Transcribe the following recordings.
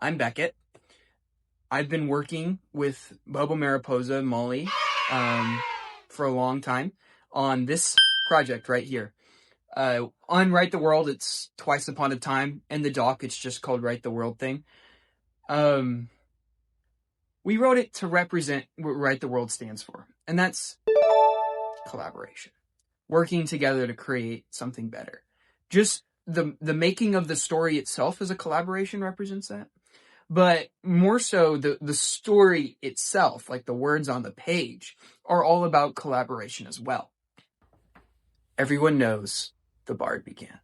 I'm Beckett. I've been working with Bobo Mariposa, Molly, for a long time on this project right here. On Write the World, it's Twice Upon a Time. In the doc, it's just called Write the World thing. We wrote it to represent what Write the World stands for, and that's collaboration. Working together to create something better. Just the making of the story itself as a collaboration represents that. But more so, the story itself, like the words on the page, are all about collaboration as well. Everyone knows the bard began.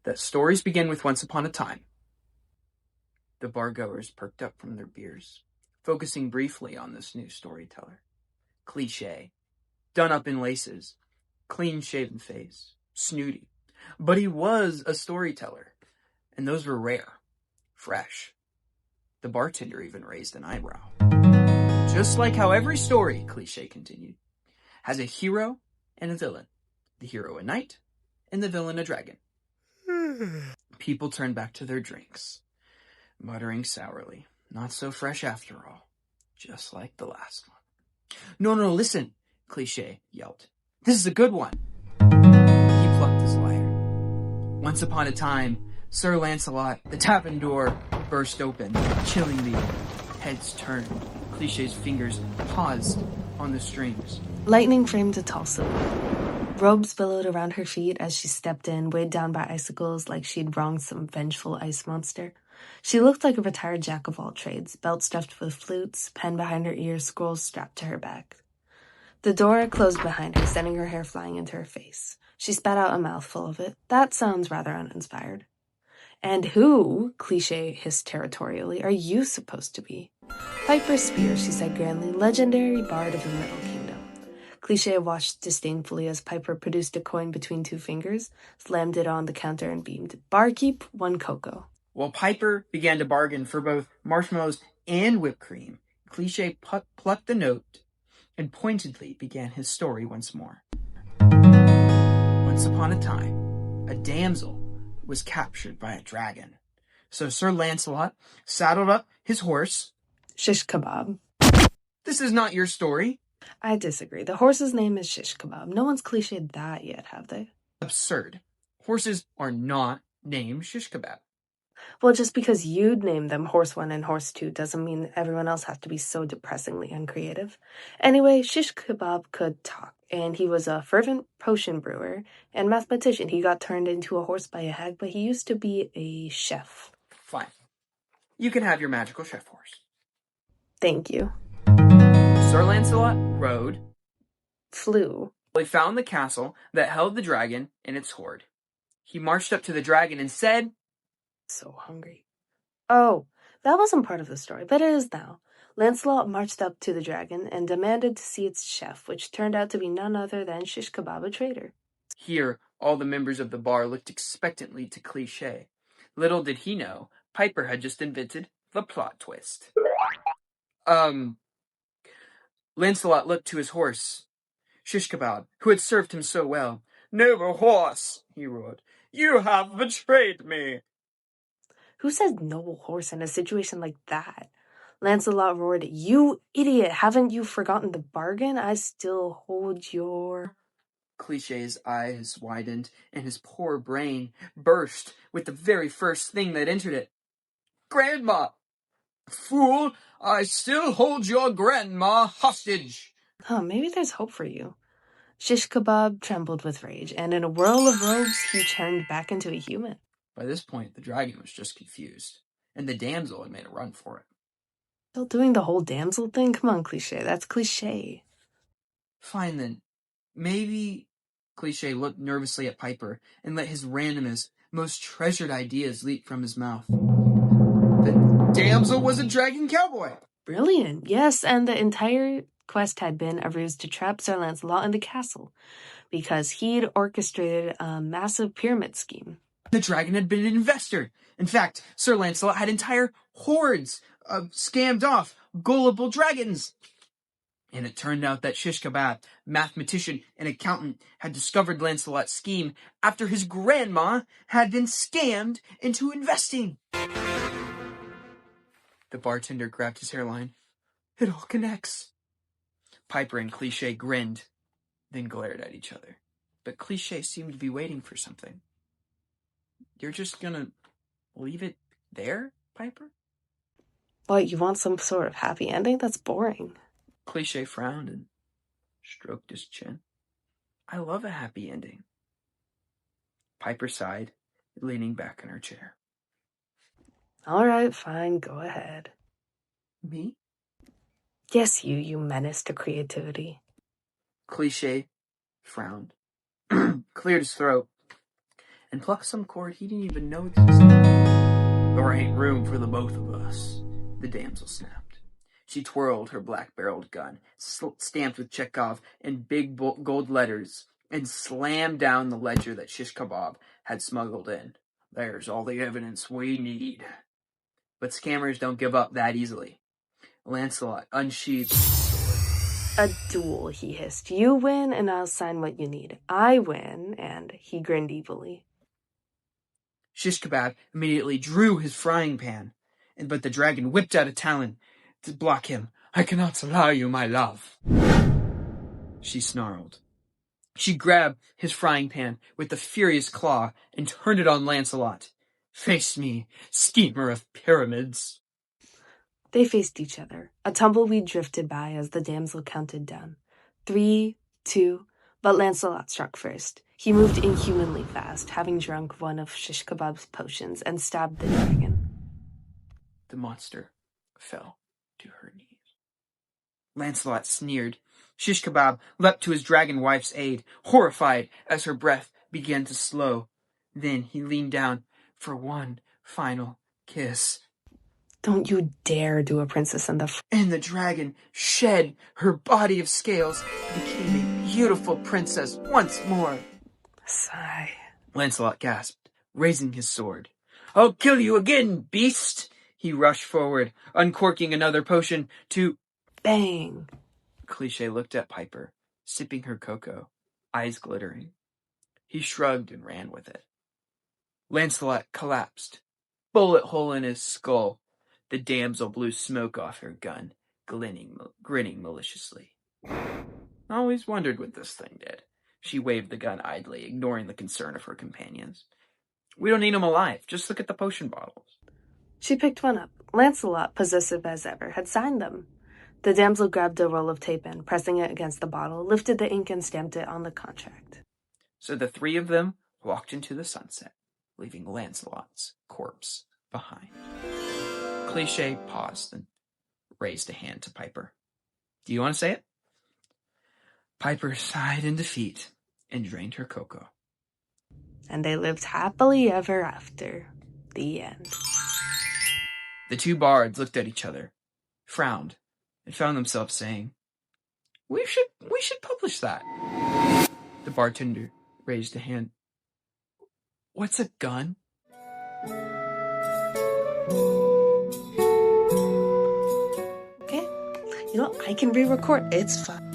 That stories begin with Once Upon a Time. The bar-goers perked up from their beers, focusing briefly on this new storyteller. Cliché, done up in laces, clean-shaven face, snooty. But he was a storyteller, and those were rare, fresh. The bartender even raised an eyebrow. Just like how every story, Cliché continued, has a hero and a villain. The hero a knight, and the villain a dragon. People turned back to their drinks, muttering sourly, not so fresh after all, just like the last one. No, listen, Cliché yelled. This is a good one. He plucked his lyre. Once upon a time, Sir Lancelot, the tavern door burst open, chilling the air. Heads turned. Cliché's fingers paused on the strings. Lightning framed a tall silhouette. Robes billowed around her feet as she stepped in, weighed down by icicles like she'd wronged some vengeful ice monster. She looked like a retired jack-of-all-trades, belt stuffed with flutes, pen behind her ear, scrolls strapped to her back. The door closed behind her, sending her hair flying into her face. She spat out a mouthful of it. That sounds rather uninspired. And who, Cliché hissed territorially, are you supposed to be? Piper Spear, she said grandly, legendary bard of the Middle Kingdom. Cliché watched disdainfully as Piper produced a coin between two fingers, slammed it on the counter and beamed. Barkeep, 1 cocoa. While Piper began to bargain for both marshmallows and whipped cream, Cliché plucked the note and pointedly began his story once more. Once upon a time, a damsel was captured by a dragon. So Sir Lancelot saddled up his horse. Shish Kebab. This is not your story. I disagree. The horse's name is Shish Kebab. No one's clichéd that yet, have they? Absurd. Horses are not named Shish Kebab. Well, just because you'd name them Horse 1 and Horse 2 doesn't mean everyone else has to be so depressingly uncreative. Anyway, Shish Kebab could talk, and he was a fervent potion brewer and mathematician. He got turned into a horse by a hag, but he used to be a chef. Fine. You can have your magical chef horse. Thank you. Sir Lancelot rode. Flew. He found the castle that held the dragon and its hoard. He marched up to the dragon and said, So hungry. Oh, that wasn't part of the story, but it is now. Lancelot marched up to the dragon and demanded to see its chef, which turned out to be none other than Shish Kebab, a traitor. Here, all the members of the bar looked expectantly to Cliché. Little did he know, Piper had just invented the plot twist. Lancelot looked to his horse, Shish Kebab, who had served him so well. Noble horse, he roared, you have betrayed me. Who says noble horse in a situation like that? Lancelot roared, You idiot, haven't you forgotten the bargain? I still hold your... Cliché's eyes widened, and his poor brain burst with the very first thing that entered it. Grandma! Fool, I still hold your grandma hostage. Maybe there's hope for you. Shish Kebab trembled with rage, and in a whirl of robes, he turned back into a human. By this point, the dragon was just confused, and the damsel had made a run for it. Still doing the whole damsel thing? Come on, Cliché, that's Cliché. Fine then. Maybe... Cliché looked nervously at Piper and let his randomest, most treasured ideas leap from his mouth. The damsel was a dragon cowboy! Brilliant, yes, and the entire quest had been a ruse to trap Sir Lancelot in the castle, because he'd orchestrated a massive pyramid scheme. The dragon had been an investor. In fact, Sir Lancelot had entire hordes of scammed off, gullible dragons. And it turned out that Shish Kebab, mathematician and accountant, had discovered Lancelot's scheme after his grandma had been scammed into investing. The bartender grabbed his hairline. It all connects. Piper and Cliché grinned, then glared at each other. But Cliché seemed to be waiting for something. You're just gonna leave it there, Piper? What, you want some sort of happy ending? That's boring. Cliché frowned and stroked his chin. I love a happy ending. Piper sighed, leaning back in her chair. All right, fine, go ahead. Me? Yes, you menace to creativity. Cliché frowned, cleared his throat, and plucked some chord he didn't even know existed. There ain't room for the both of us, the damsel snapped. She twirled her black-barreled gun, stamped with Chekhov in big gold letters, and slammed down the ledger that Shish Kebab had smuggled in. There's all the evidence we need. But scammers don't give up that easily. Lancelot unsheathed his sword. A duel, he hissed. You win, and I'll sign what you need. I win, and he grinned evilly. Shish Kebab immediately drew his frying pan, but the dragon whipped out a talon to block him. I cannot allow you, my love, she snarled. She grabbed his frying pan with a furious claw and turned it on Lancelot. Face me, schemer of pyramids. They faced each other. A tumbleweed drifted by as the damsel counted down. 3, 2, but Lancelot struck first. He moved inhumanly fast, having drunk one of Shish Kebab's potions, and stabbed the dragon. The monster fell to her knees. Lancelot sneered. Shish Kebab leapt to his dragon wife's aid, horrified as her breath began to slow. Then he leaned down for one final kiss. Don't you dare do a princess in the... And the dragon shed her body of scales and became a beautiful princess once more. Sigh. Lancelot gasped, raising his sword. I'll kill you again, beast! He rushed forward, uncorking another potion to... Bang! Cliché looked at Piper, sipping her cocoa, eyes glittering. He shrugged and ran with it. Lancelot collapsed, bullet hole in his skull. The damsel blew smoke off her gun, grinning maliciously. I always wondered what this thing did. She waved the gun idly, ignoring the concern of her companions. We don't need them alive. Just look at the potion bottles. She picked one up. Lancelot, possessive as ever, had signed them. The damsel grabbed a roll of tape and, pressing it against the bottle, lifted the ink and stamped it on the contract. So the three of them walked into the sunset, leaving Lancelot's corpse behind. Cliché paused and raised a hand to Piper. Do you want to say it? Piper sighed in defeat and drained her cocoa. And they lived happily ever after. The end. The two bards looked at each other, frowned, and found themselves saying, We should publish that. The bartender raised a hand. What's a gun? Okay. I can re-record. It's fine.